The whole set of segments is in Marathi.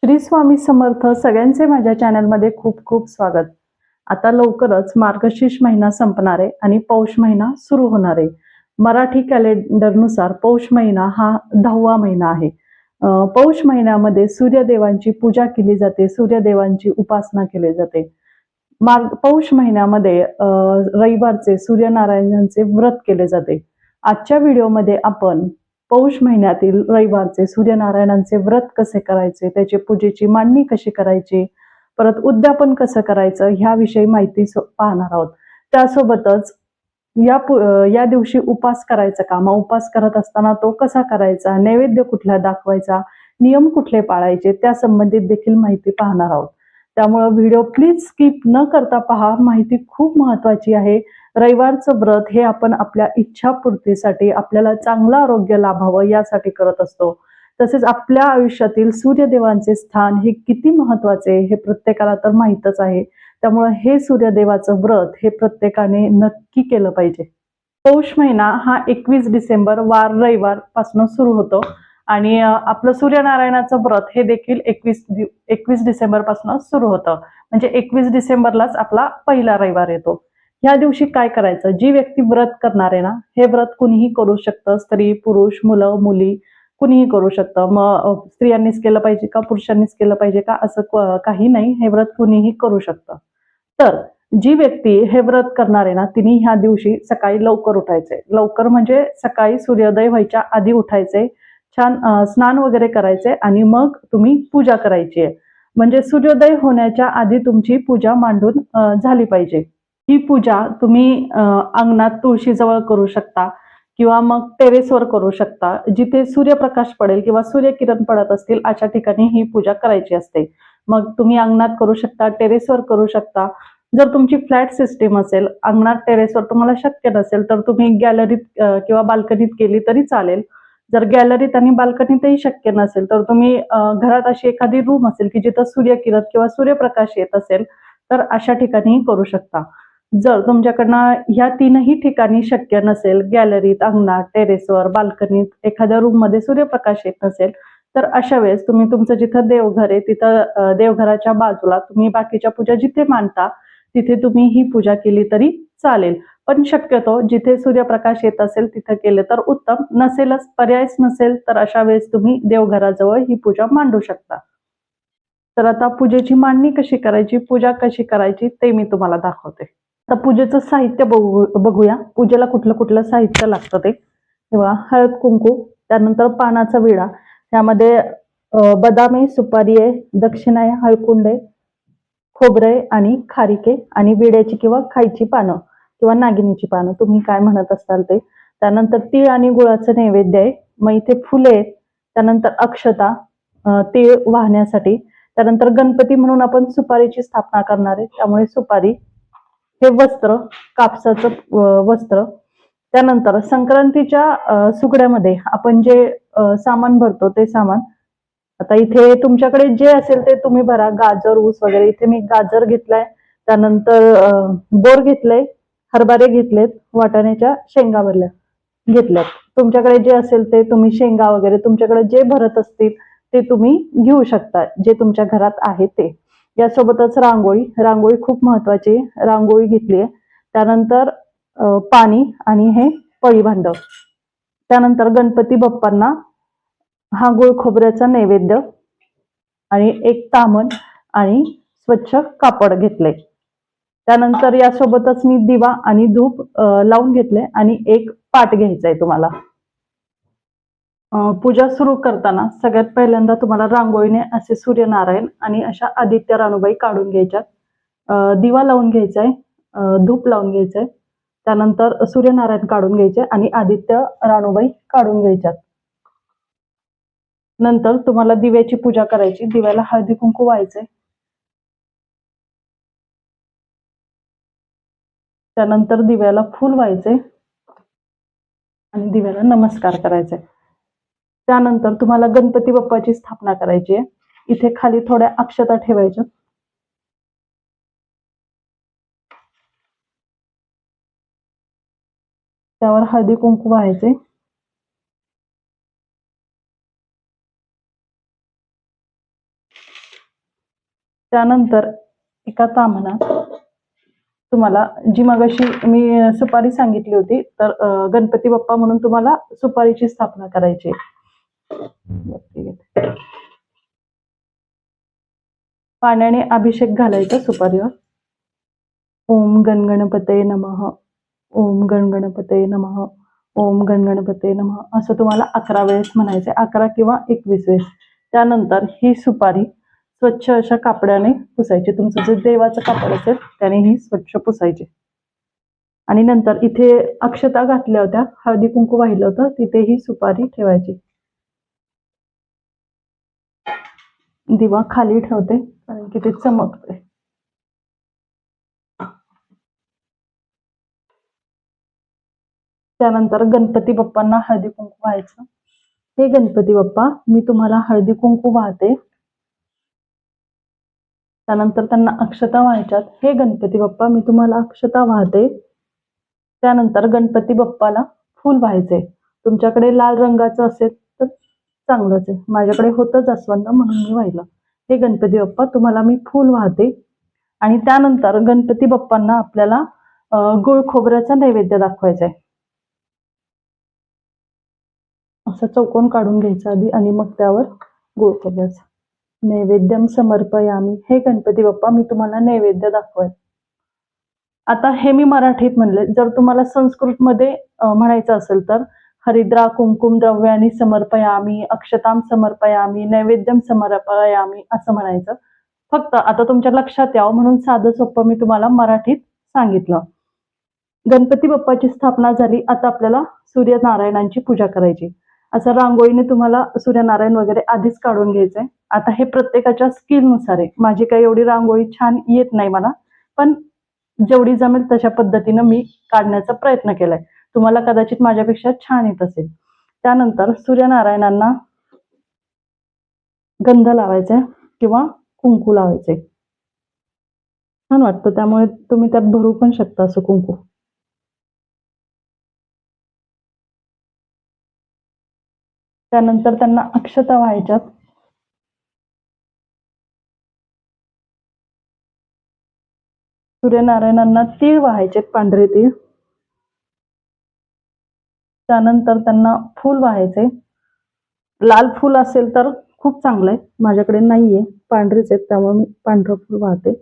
श्री स्वामी समर्थ सगळ्यांचे माझ्या चॅनलमध्ये खूप खूप स्वागत। आता लवकरच मार्गशीर्ष महिना संपणार आहे आणि पौष महिना सुरू होणार आहे। मराठी कॅलेंडरनुसार पौष महिना हा 10वा महिना आहे। पौष महिन्यामध्ये सूर्यदेवांची पूजा केली जाते, सूर्यदेवांची उपासना केली जाते। पौष महिन्यामध्ये रविवारचे सूर्यनारायणांचे व्रत केले जाते। आजच्या व्हिडिओमध्ये आपण पौष महिन्यातील रविवारचे सूर्यनारायणांचे व्रत कसे करायचे, त्याची पूजेची मांडणी कशी करायची, परत उद्यापन कसं करायचं ह्याविषयी माहिती पाहणार आहोत। त्यासोबतच या दिवशी उपास करायचा का, मग उपास करत असताना तो कसा करायचा, नैवेद्य कुठला दाखवायचा, नियम कुठले पाळायचे त्या संबंधित देखील माहिती पाहणार आहोत। त्यामुळे व्हिडिओ प्लीज स्किप न करता पहा, माहिती खूप महत्त्वाची आहे। रविवारचं व्रत हे आपण आपल्या इच्छापूर्तीसाठी, आपल्याला चांगलं आरोग्य लाभावं यासाठी करत असतो। तसेच आपल्या आयुष्यातील सूर्यदेवांचे स्थान हे किती महत्त्वाचे हे प्रत्येकाला तर माहीतच आहे। त्यामुळे हे सूर्यदेवाचं व्रत हे प्रत्येकाने नक्की केलं पाहिजे। पौष महिना हा 21 डिसेंबर वार रविवार पासून सुरू होतो आणि आपलं सूर्यनारायणाचं व्रत हे देखील 21 डिसेंबर पासून सुरू होतं। म्हणजे 21 डिसेंबरलाच आपला पहिला रविवार येतो। या दिवशी काय करायचं, जी व्यक्ती व्रत करणार आहे ना, हे व्रत कुणीही करू शकतं, स्त्री पुरुष मुलं मुली कुणीही करू शकतं। मग स्त्रियांनीच केलं पाहिजे का, पुरुषांनीच केलं पाहिजे का, असं काही नाही, हे व्रत कुणीही करू शकतं। तर जी व्यक्ती हे व्रत करणार आहे ना, तिने ह्या दिवशी सकाळी लवकर उठायचंय। लवकर म्हणजे सकाळी सूर्योदय व्हायच्या आधी उठायचंय, छान स्नान वगैरे करायचंय आणि मग तुम्ही पूजा करायची आहे। म्हणजे सूर्योदय होण्याच्या आधी तुमची पूजा मांडून झाली पाहिजे। ही पूजा तुम्ही अंगणात तुळशीजवळ करू शकता किंवा मग टेरेसवर करू शकता। जिथे सूर्यप्रकाश पडेल किंवा सूर्यकिरण पडत असतील अशा ठिकाणी ही पूजा करायची असते। मग तुम्ही अंगणात करू शकता, टेरेसवर करू शकता। जर तुमची फ्लॅट सिस्टीम असेल, अंगणात टेरेसवर तुम्हाला शक्य नसेल तर तुम्ही गॅलरीत किंवा बाल्कनीत केली तरी चालेल। जर गॅलरीत आणि बाल्कनीतही शक्य नसेल तर तुम्ही घरात अशी एखादी रूम असेल की जिथं सूर्यकिरण किंवा सूर्यप्रकाश येत असेल तर अशा ठिकाणीही करू शकता। जर तुमच्याकडनं ह्या तीनही ठिकाणी शक्य नसेल, गॅलरीत, अंगणात, टेरेसवर, बाल्कनीत, एखाद्या रूम मध्ये सूर्यप्रकाश येत नसेल तर अशा वेळेस तुम्ही तुमचं जिथं देवघर आहे तिथं देवघराच्या बाजूला तुम्ही बाकीच्या पूजा जिथे मांडता तिथे तुम्ही ही पूजा केली तरी चालेल। पण शक्यतो जिथे सूर्यप्रकाश येत असेल तिथे केले तर उत्तम, नसेलच पर्यायच नसेल तर अशा वेळेस तुम्ही देवघराजवळ ही पूजा मांडू शकता। तर आता पूजेची मांडणी कशी करायची, पूजा कशी करायची ते मी तुम्हाला दाखवते। आता पूजेचं साहित्य बघूया, पूजेला कुठलं कुठलं साहित्य लागतं ते। तेव्हा हळद कुंकू, त्यानंतर पानाचा विडा, त्यामध्ये बदाम सुपारी आहे, दक्षिणा आहे, हळकुंड आहे, खोबरे आणि खारीके आणि विड्याची किंवा खायची पानं किंवा नागिनीची पानं तुम्ही काय म्हणत असाल ते। त्यानंतर तीळ आणि गुळाचं नैवेद्य आहे। मग इथे फुले आहेत, त्यानंतर अक्षता, तीळ वाहण्यासाठी, त्यानंतर गणपती म्हणून आपण सुपारीची स्थापना करणार आहे त्यामुळे सुपारी, हे वस्त्र, कापसाचं वस्त्र, त्यानंतर संक्रांतीच्या सुगड्यामध्ये आपण जे सामान भरतो ते सामान। आता इथे तुमच्याकडे जे असेल ते तुम्ही भरा, गाजर ऊस वगैरे। इथे मी गाजर घेतलाय, त्यानंतर बोर घेतलंय, हरभरे घेतलेत, वाटाण्याच्या शेंगा भरल्या घेतल्यात। तुमच्याकडे जे असेल ते तुम्ही शेंगा वगैरे तुमच्याकडे जे भरत असतील ते तुम्ही घेऊ शकता, जे तुमच्या घरात आहे ते। यासोबतच रांगोळी, रांगोळी खूप महत्वाची, रांगोळी घेतली आहे। त्यानंतर पाणी आणि हे पळी भांड, त्यानंतर गणपती बाप्पांना हा गुळ खोबऱ्याचा नैवेद्य आणि एक तामण आणि स्वच्छ कापड घेतले। त्यानंतर यासोबतच मी दिवा आणि धूप लावून घेतले आणि एक पाट घ्यायचा आहे तुम्हाला। पूजा सुरू करताना सगळ्यात पहिल्यांदा तुम्हाला रांगोळीने असे सूर्यनारायण आणि अशा आदित्य राणूबाई काढून घ्यायच्यात। दिवा लावून घ्यायचा आहे, धूप लावून घ्यायचंय, त्यानंतर सूर्यनारायण काढून घ्यायचे आणि आदित्य राणूबाई काढून घ्यायच्यात। नंतर तुम्हाला दिव्याची पूजा करायची, दिव्याला हळदी कुंकू व्हायचंय, त्यानंतर दिव्याला फूल व्हायचे आणि दिव्याला नमस्कार करायचे। त्यानंतर तुम्हाला गणपती बाप्पाची स्थापना करायची आहे। इथे खाली थोड्या अक्षता ठेवायच्या, त्यावर हळदी कुंकू व्हायचे, त्यानंतर एका ताम्हणात तुम्हाला जी मगाशी मी सुपारी सांगितली होती, तर गणपती बाप्पा म्हणून तुम्हाला सुपारीची स्थापना करायची आहे. पाण्याने अभिषेक घालायचा सुपारीवर. ओम गणगणपते नमः, ओम गणगणपते नमः, ओम गणगणपते नमः असं तुम्हाला 11 वेळेस म्हणायचे, 11 किंवा 21 वेळेस. त्यानंतर ही सुपारी स्वच्छ अशा कापडाने पुसायची. तुमचं जे देवाचं कापड असेल त्याने ही स्वच्छ पुसायची. आणि नंतर इथे अक्षता घातल्या होत्या, हळदी कुंकू वाहिलं होतं, तिथे ही सुपारी ठेवायची. दिवा खाली ठेवते कारण की ते चमकते. त्यानंतर गणपती बाप्पांना हळदी कुंकू व्हायचं. हे गणपती बाप्पा, मी तुम्हाला हळदी कुंकू वाहते. त्यानंतर त्यांना अक्षता व्हायच्यात. हे गणपती बाप्पा, मी तुम्हाला अक्षता वाहते. त्यानंतर गणपती बाप्पाला फूल व्हायचे. तुमच्याकडे लाल रंगाचं असेल तर चांगलंच आहे. माझ्याकडे होतं जास्वंद म्हणून मी वाहिलं. हे गणपती बाप्पा, तुम्हाला मी फूल वाहते. आणि त्यानंतर गणपती बाप्पांना आपल्याला गुळ खोबऱ्याचा नैवेद्य दाखवायचा आहे. असं चौकोन काढून घ्यायचा आधी आणि मग त्यावर गुळ खोबऱ्याचा नैवेद्यम समर्पयामी. हे गणपती बाप्पा, मी तुम्हाला नैवेद्य दाखवाय. आता हे मी मराठीत म्हणले. जर तुम्हाला संस्कृतमध्ये म्हणायचं असेल तर हरिद्रा कुंकुम द्रव्यानी समर्पयामी, अक्षताम समर्पयामी, नैवेद्यम समर्पयामी असं म्हणायचं. फक्त आता तुमच्या लक्षात यावं म्हणून साधं सोपं मी तुम्हाला मराठीत सांगितलं. गणपती बाप्पाची स्थापना झाली. आता आपल्याला सूर्यनारायणांची पूजा करायची. असं रांगोळीने तुम्हाला सूर्यनारायण वगैरे आधीच काढून घ्यायचंय. आता हे प्रत्येकाच्या स्किलनुसार आहे. माझी काही एवढी रांगोळी छान येत नाही मला, पण जेवढी जमेल तशा पद्धतीनं मी काढण्याचा प्रयत्न केलाय. तुम्हाला कदाचित माझ्यापेक्षा छान येत असेल. त्यानंतर सूर्यनारायणांना गंध लावायचा किंवा कुंकू लावायचे. छान वाटतं, त्यामुळे तुम्ही त्यात भरू पण शकता असं कुंकू. त्यानंतर त्यांना अक्षता व्हायच्यात. सूर्यनारायणांना तीळ व्हायचे, पांढरे तीळ. त्यानंतर त्यांना फूल व्हायचे. लाल फूल असेल तर खूप चांगलं आहे. माझ्याकडे नाहीये, पांढरेच आहेत, त्यामुळे मी पांढरं फूल वाहते.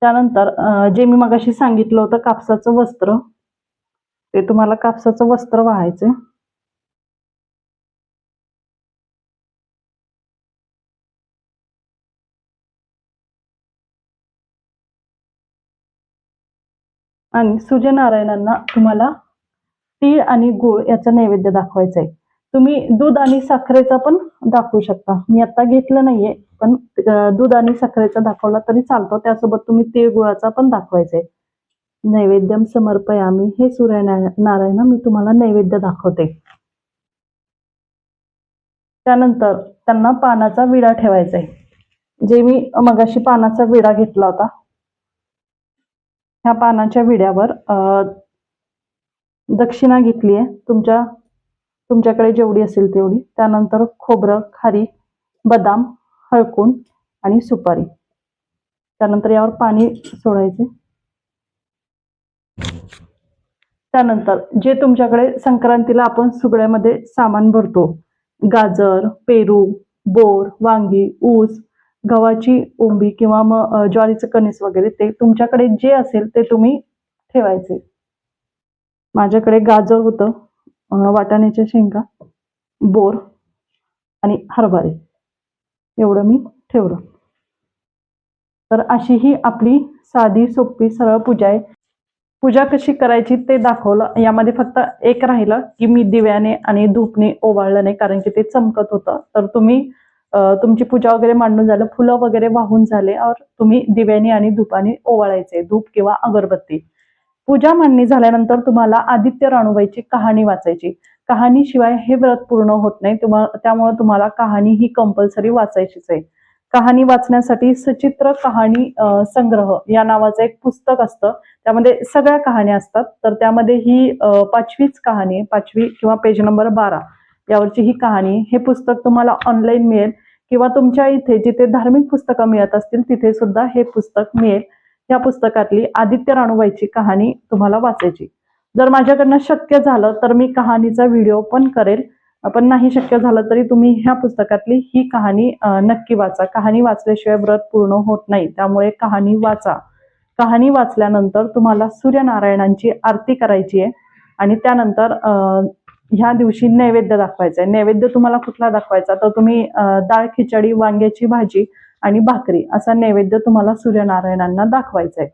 त्यानंतर जे मी मगाशी सांगितलं होतं कापसाचं वस्त्र, ते तुम्हाला कापसाचं वस्त्र व्हायचे. आणि सूर्यनारायणांना तुम्हाला तीळ आणि गूळ याचा नैवेद्य दाखवायचा आहे. तुम्ही दूध आणि साखरेचा पण दाखवू शकता. मी आता घेतलं नाहीये, पण दूध आणि साखरेचा दाखवला तरी चालतो. त्यासोबत तुम्ही तीळ गुळाचा पण दाखवायचा आहे. नैवेद्यम समर्पयामी. हे सूर्यनारायण मी तुम्हाला नैवेद्य दाखवते. त्यानंतर त्यांना पानाचा विडा ठेवायचा आहे. जे मी मगाशी पानाचा विडा घेतला होता, ह्या पानाच्या विड्यावर दक्षिणा घेतली आहे तुमच्याकडे जेवढी असेल तेवढी. त्यानंतर खोबरं, खारी, बदाम, हळकुंड आणि सुपारी. त्यानंतर यावर पाणी सोडायचे. त्यानंतर जे तुमच्याकडे संक्रांतीला आपण सुगड्यामध्ये सामान भरतो, गाजर, पेरू, बोर, वांगी, ऊस, गव्हाची ओंबी किंवा मग ज्वारीचं कणीस वगैरे, ते तुमच्याकडे जे असेल ते तुम्ही ठेवायचे. माझ्याकडे गाजर होतं, वाटाण्याच्या शेंगा, बोर आणि हरभरे एवढं मी ठेवलं. तर अशी ही आपली साधी सोपी सरळ पूजा आहे. पूजा कशी करायची ते दाखवलं. यामध्ये फक्त एक राहिलं की मी दिव्याने आणि धूपने ओवाळलं नाही, कारण की ते चमकत होतं. तर तुम्ही तुमची पूजा वगैरे मांडून झालं, फुलं वगैरे वाहून झाले, और तुम्ही दिव्याने आणि धूपाने ओवाळायचे, धूप किंवा अगरबत्ती. पूजा मांडणी झाल्यानंतर तुम्हाला आदित्य राणूबाईची कहाणी वाचायची. कहाणीशिवाय हे व्रत पूर्ण होत नाही. त्यामुळे तुम्हाला कहाणी ही कंपल्सरी वाचायचीच आहे. कहाणी वाचण्यासाठी सचित्र कहाणी संग्रह या नावाचं एक पुस्तक असतं. त्यामध्ये सगळ्या कहाण्या असतात. तर त्यामध्ये ही 5वीच कहाणी, 5वी किंवा पेज नंबर 12 यावरची ही कहाणी. हे पुस्तक तुम्हाला ऑनलाईन मिळेल किंवा तुमच्या इथे जिथे धार्मिक पुस्तकं मिळत असतील तिथे सुद्धा हे पुस्तक मिळेल. या पुस्तकातली आदित्य राणूबाईची कहाणी तुम्हाला वाचायची. जर माझ्याकडनं शक्य झालं तर मी कहाणीचा व्हिडिओ पण करेल, पण नाही शक्य झालं तरी तुम्ही ह्या पुस्तकातली ही कहाणी नक्की वाचा. कहाणी वाचल्याशिवाय व्रत पूर्ण होत नाही, त्यामुळे कहाणी वाचा. कहाणी वाचल्यानंतर तुम्हाला सूर्यनारायणांची आरती करायची आहे आणि त्यानंतर ह्या दिवशी नैवेद्य दाखवायचा आहे. नैवेद्य तुम्हाला कुठला दाखवायचा तर तुम्ही डाळ खिचडी, वांग्याची भाजी आणि भाकरी असा नैवेद्य तुम्हाला सूर्यनारायणांना दाखवायचा आहे.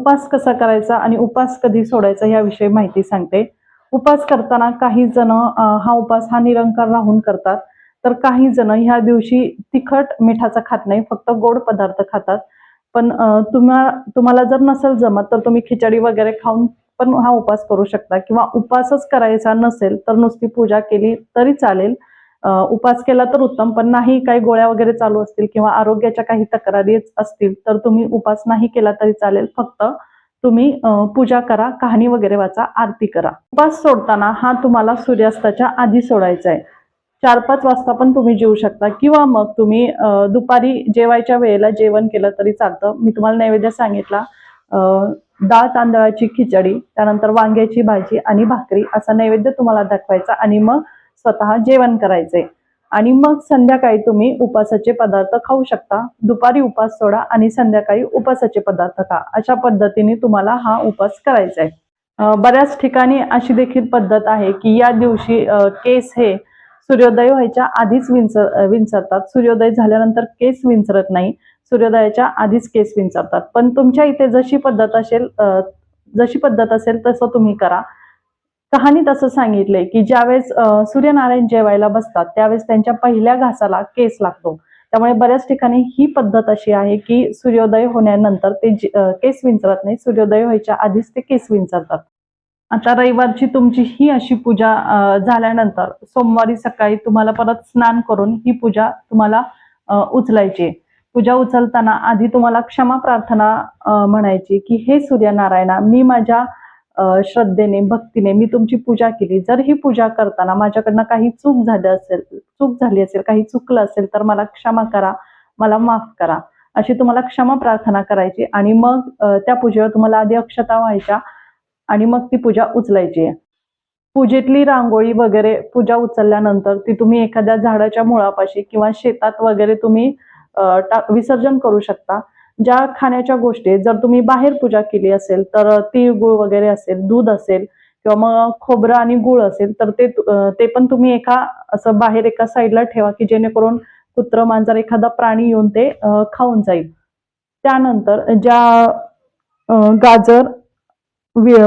उपास कसा करायचा आणि उपास कधी सोडायचा याविषयी माहिती सांगते. उपास करताना काही जण हा उपास हा निरंकार राहून करतात, तर काही जण ह्या दिवशी तिखट मिठाचा खात नाही, फक्त गोड पदार्थ खातात. पण तुम्हाला जर नसेल जमत तर तुम्ही खिचडी वगैरे खाऊन पण हा उपास करू शकता, किंवा उपासच करायचा नसेल तर नुसती पूजा केली तरी चालेल. उपास केला तर उत्तम, पण नाही काही गोळ्या वगैरे चालू असतील किंवा आरोग्याच्या काही तक्रारी असतील तर तुम्ही उपास नाही केला तरी चालेल. फक्त तुम्ही पूजा करा, कहाणी वगैरे वाचा, आरती करा. उपास सोडताना हा तुम्हाला सूर्यास्ताच्या आधी सोडायचा आहे. 4-5 वाजता पण तुम्ही जेवू शकता, किंवा मग तुम्ही दुपारी जेवायच्या वेळेला जेवण केलं तरी चालतं. मी तुम्हाला नैवेद्य सांगितला, डाळ तांदळाची खिचडी, त्यानंतर वांग्याची भाजी आणि भाकरी असा नैवेद्य तुम्हाला दाखवायचा आणि मग स्वतः जेवण करायचंय. आणि मग संध्याकाळी तुम्ही उपासाचे पदार्थ खाऊ शकता. दुपारी उपास सोडा आणि संध्याकाळी उपासाचे पदार्थ खा. अशा पद्धतीने तुम्हाला हा उपास करायचा आहे. बऱ्याच ठिकाणी अशी देखील पद्धत आहे की या दिवशी केस हे सूर्योदय व्हायच्या आधीच विंचरतात. सूर्योदय झाल्यानंतर केस विंचरत नाही, सूर्योदयाच्या आधीच केस विंचरतात. पण तुमच्या इथे जशी पद्धत असेल तसं तुम्ही करा. कहाणीत असं सांगितलंय की ज्यावेळेस सूर्यनारायण जेवायला बसतात त्यावेळेस त्यांच्या पहिल्या घासाला केस लागतो. त्यामुळे बऱ्याच ठिकाणी ही पद्धत अशी आहे की सूर्योदय होण्यानंतर ते केस विंचरत नाही, सूर्योदय व्हायच्या आधीच ते केस विंचरतात. आता रविवारची तुमची ही अशी पूजा झाल्यानंतर सोमवारी सकाळी तुम्हाला परत स्नान करून ही पूजा तुम्हाला उचलायची. पूजा उचलताना आधी तुम्हाला क्षमा प्रार्थना म्हणायची की हे सूर्यनारायणा, मी माझ्या श्रद्धेने, भक्तीने मी तुमची पूजा केली. जर ही पूजा करताना माझ्याकडनं काही चूक झाली असेल, काही चुकलं असेल तर मला क्षमा करा, मला माफ करा, अशी तुम्हाला क्षमा प्रार्थना करायची. आणि मग त्या पूजेवर तुम्हाला आधी अक्षता व्हायच्या आणि मग ती पूजा उचलायची आहे. पूजेतली रांगोळी वगैरे पूजा उचलल्यानंतर ती तुम्ही एखाद्या झाडाच्या मुळापाशी किंवा शेतात वगैरे तुम्ही विसर्जन करू शकता. ज्या खाण्याच्या गोष्टी जर तुम्ही बाहेर पूजा केली असेल तर तीळ वगैरे असेल, दूध असेल किंवा मग खोबरं आणि गुळ असेल तर ते पण तुम्ही असं बाहेर एका साईडला ठेवा की जेणेकरून कुत्र, मांजर, एखादा प्राणी येऊन ते खाऊन जाईल. त्यानंतर ज्या गाजर,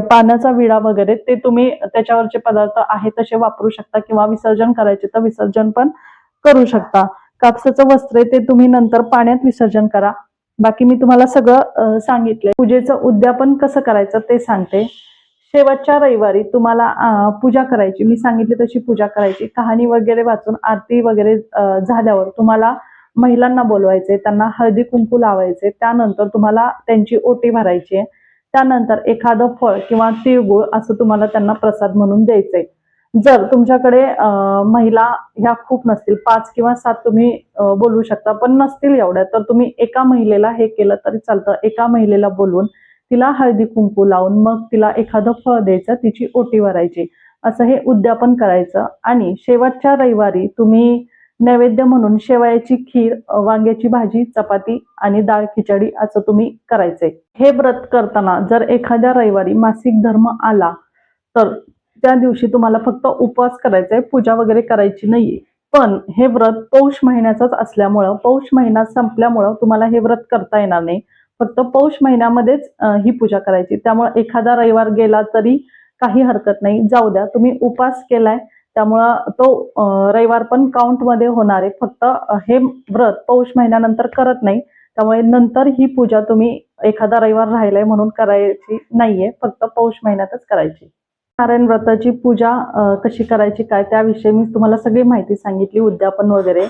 पानाचा विडा वगैरे ते तुम्ही त्याच्यावरचे पदार्थ आहे तसे वापरू शकता, किंवा विसर्जन करायचे तर विसर्जन पण करू शकता. कापसाचं वस्त्र ते तुम्ही नंतर पाण्यात विसर्जन करा. बाकी मी तुम्हाला सगळं सांगितलंय. पूजेचं उद्यापन कसं करायचं ते सांगते. शेवटच्या रविवारी तुम्हाला पूजा करायची, मी सांगितली तशी पूजा करायची. कहाणी वगैरे वाचून आरती वगैरे झाल्यावर तुम्हाला महिलांना बोलवायचे, त्यांना हळदी कुंकू लावायचे. त्यानंतर तुम्हाला त्यांची ओटी भरायची. त्यानंतर एखादं फळ किंवा तिळगुळ असं तुम्हाला त्यांना प्रसाद म्हणून द्यायचंय. जर तुमच्याकडे महिला ह्या खूप नसतील, 5 किंवा 7 तुम्ही बोलवू शकता, पण नसतील एवढ्या तर तुम्ही एका महिलेला हे केलं तरी चालतं. एका महिलेला बोलवून तिला हळदी कुंकू लावून मग तिला एखादं फळ द्यायचं, तिची ओटी भरायची. असं हे उद्यापन करायचं. आणि शेवटच्या रविवारी तुम्ही नैवेद्य म्हणून शेवयाची खीर, वांग्याची भाजी, चपाती आणि डाळ खिचडी असं तुम्ही करायचंय. हे व्रत करताना जर एखाद्या रविवारी मासिक धर्म आला तर त्या दिवशी तुम्हाला फक्त उपवास करायचा आहे, पूजा वगैरे करायची नाहीये. पण हे व्रत पौष महिन्याचंच असल्यामुळं, पौष महिना संपल्यामुळं तुम्हाला हे व्रत करता येणार नाही. फक्त पौष महिन्यामध्येच ही पूजा करायची. त्यामुळे एखादा रविवार गेला तरी काही हरकत नाही, जाऊ द्या. तुम्ही उपवास केलाय त्यामुळं तो रविवार पण काउंट मध्ये होणार आहे. फक्त हे व्रत पौष महिन्यानंतर करत नाही, त्यामुळे नंतर ही पूजा तुम्ही एखादा रविवार राहिलाय म्हणून करायची नाहीये, फक्त पौष महिन्यातच करायची. नारायण व्रताची पूजा कशी करायची काय त्याविषयी मी तुम्हाला सगळी माहिती सांगितली, उद्यापन वगैरे.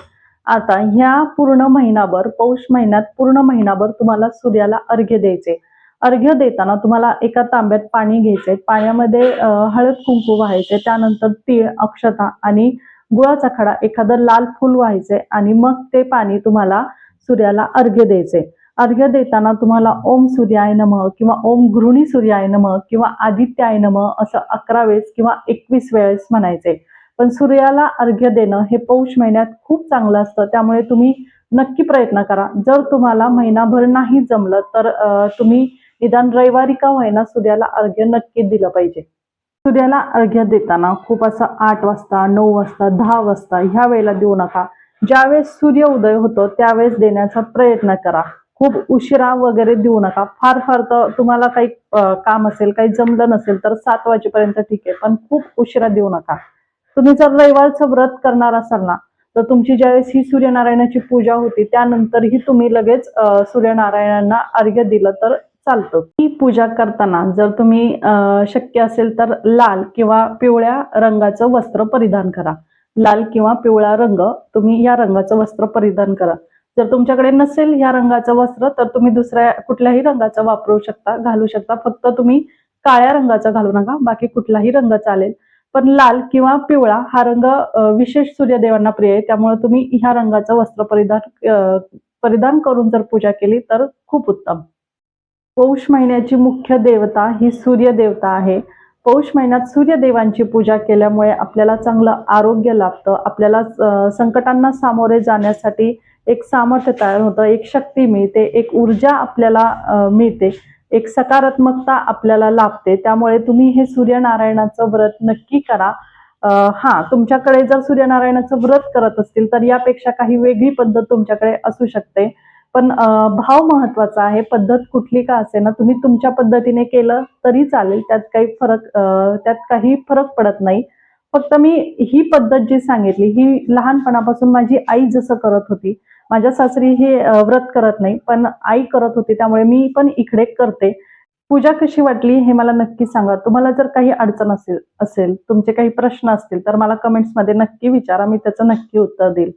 आता ह्या पूर्ण महिनाभर, पौष महिन्यात पूर्ण महिनाभर तुम्हाला सूर्याला अर्घ्य द्यायचे. अर्घ्य देताना तुम्हाला एका तांब्यात पाणी घ्यायचंय, पाण्यामध्ये हळद कुंकू व्हायचे, त्यानंतर तीळ, अक्षता आणि गुळाचा खडा, एखादं लाल फूल व्हायचे आणि मग ते पाणी तुम्हाला सूर्याला अर्घ्य द्यायचे. अर्घ्य देताना तुम्हाला ओम सूर्याय नमः किंवा ओम गृहिणी सूर्याय नमः किंवा आदित्याय नमः असं 11 वेळेस किंवा 21 वेळेस म्हणायचे. पण सूर्याला अर्घ्य देणं हे पौष महिन्यात खूप चांगलं असतं, त्यामुळे तुम्ही नक्की प्रयत्न करा. जर तुम्हाला महिनाभर नाही जमलं तर तुम्ही निदान रविवारी का होईना सूर्याला अर्घ्य नक्की दिलं पाहिजे. सूर्याला अर्घ्य देताना खूप असं 8 वाजता, 9 वाजता, 10 वाजता ह्या वेळेला देऊ नका. ज्यावेळेस सूर्य उदय होतो त्यावेळेस देण्याचा प्रयत्न करा. खूप उशिरा वगैरे देऊ नका. फार फार तर तुम्हाला काही काम असेल, काही जमलं नसेल तर 7 वाजेपर्यंत ठीक आहे, पण खूप उशिरा देऊ नका. तुम्ही जर रविवारचं व्रत करणार असाल ना, तर तुमची ज्यावेळेस ही सूर्यनारायणाची पूजा होती त्यानंतरही तुम्ही लगेच सूर्यनारायणांना अर्घ्य दिलं तर चालतं. ही पूजा करताना जर तुम्ही शक्य असेल तर लाल किंवा पिवळ्या रंगाचं वस्त्र परिधान करा. लाल किंवा पिवळा रंग, तुम्ही या रंगाचं वस्त्र परिधान करा. जर तुमच्याकडे नसेल या रंगाचं वस्त्र तर तुम्ही दुसऱ्या कुठल्याही रंगाचं वापरू शकता, घालू शकता. फक्त तुम्ही काळ्या रंगाचं घालू नका, बाकी कुठलाही रंग चालेल. पण लाल किंवा पिवळा हा रंग विशेष सूर्यदेवांना प्रिय आहे, त्यामुळे तुम्ही ह्या रंगाचं वस्त्र परिधान करून जर पूजा केली तर खूप उत्तम. पौष महिन्याची मुख्य देवता ही सूर्य देवता आहे. पौष महिन्यात सूर्यदेवांची पूजा केल्यामुळे आपल्याला चांगलं आरोग्य लाभतं. आपल्याला संकटांना सामोरे जाण्यासाठी एक सामर्थ्य तयार होतं, एक शक्ती मिळते, एक ऊर्जा आपल्याला मिळते, एक सकारात्मकता आपल्याला लाभते. त्यामुळे तुम्ही हे सूर्यनारायणाचं व्रत नक्की करा. तुमच्याकडे जर सूर्यनारायणाचं व्रत करत असतील तर यापेक्षा काही वेगळी पद्धत तुमच्याकडे असू शकते. पण भाव महत्वाचा आहे. पद्धत कुठली का असेना, तुम्ही तुमच्या पद्धतीने केलं तरी चालेल. त्यात काही फरक पडत नाही. फक्त मी ही पद्धत जी सांगितली ही लहानपणापासून माझी आई जसं करत होती. माझ्या सासरी हे व्रत करत नाही, पण आई करत होती, त्यामुळे मी पण इकडे करते. पूजा कशी वाटली हे मला नक्की सांगा. तुम्हाला जर काही अडचण असेल, तुमचे काही प्रश्न असतील तर मला कमेंट्समध्ये नक्की विचारा. मी त्याचं नक्की उत्तर देईल.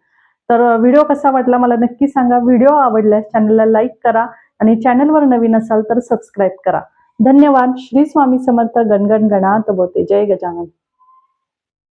तर व्हिडिओ कसा वाटला मला नक्की सांगा. व्हिडिओ आवडल्यास चॅनलला लाईक करा आणि चॅनलवर नवीन असाल तर सबस्क्राईब करा. धन्यवाद. श्री स्वामी समर्थ. गणगण गणात बोते. जय गजानन.